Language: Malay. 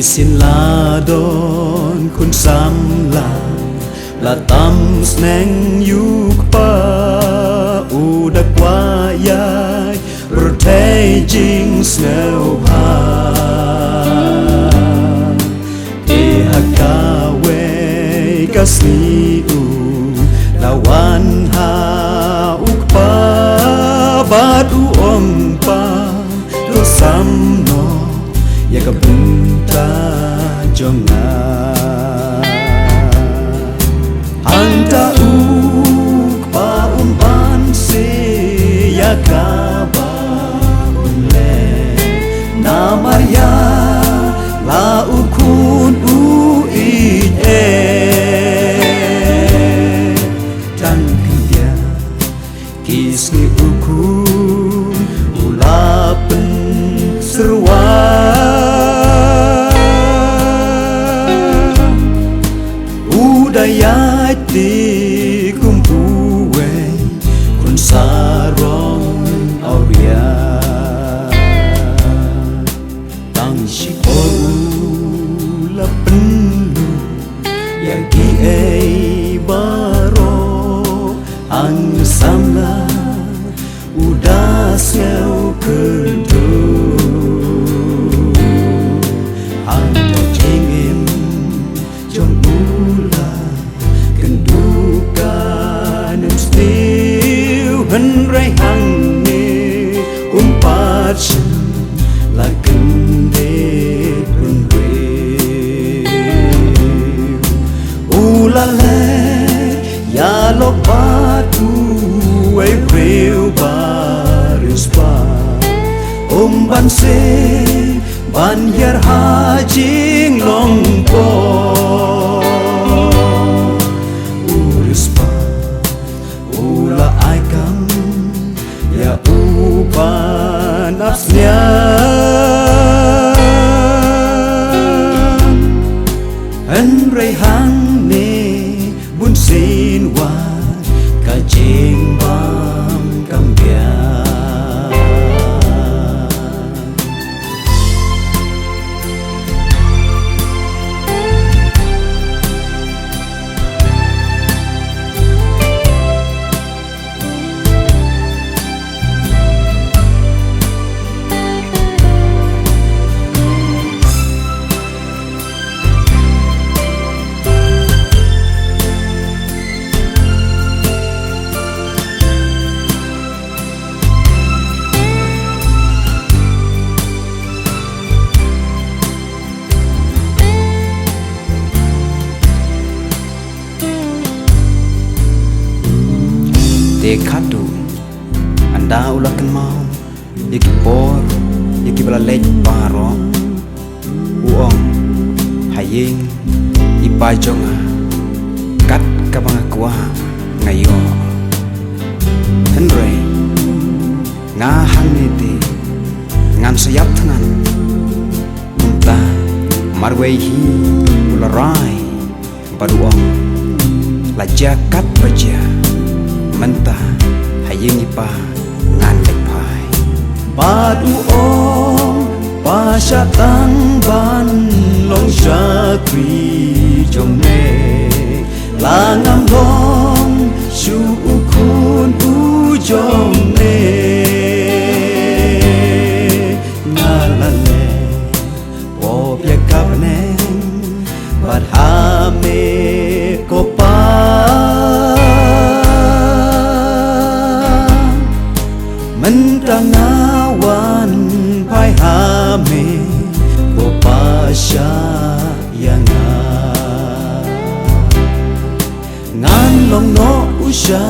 xin la đón khôn xăm là tâm neng yuk pa u đặc qua yai rồi thế chính sầu pa e hakawe kasni u lawan ha uk pa badu om pa lo samno ya kabunta jonga anta uk pa umpan se ya kaba unle na maria la ukun u e tan dia kisni ukun ulapen serwa udayati kumpuwe kun sarong auria tang si la penlu yang ki baro ang samla udas ngau kendu ang jingim jong ula kendukan stiu hen rai hang ni umpat la kende punwe ula le ya lo patu ai reu baris pa ban se ban yar ha jing long po uris pa ula ai kam ya upa nafsnya en rei hang ne bun sin wa ka jing bam kam bia dekadu anda ulakan mau yaki por yaki balalej paro uong haying ipajonga kat kabangakwa ngayo henry ngahan niti ngam sayap tangan unta marwehi ularai baruong lajakat baja mentah haying ipa ngandek pai padu om pasha tang ban long shakri jong ne langam long shu ukun u jong ne ngalale pop ya kabneng bat ha me ko pa mentangawan pai hame bopasya yang ngan long no usha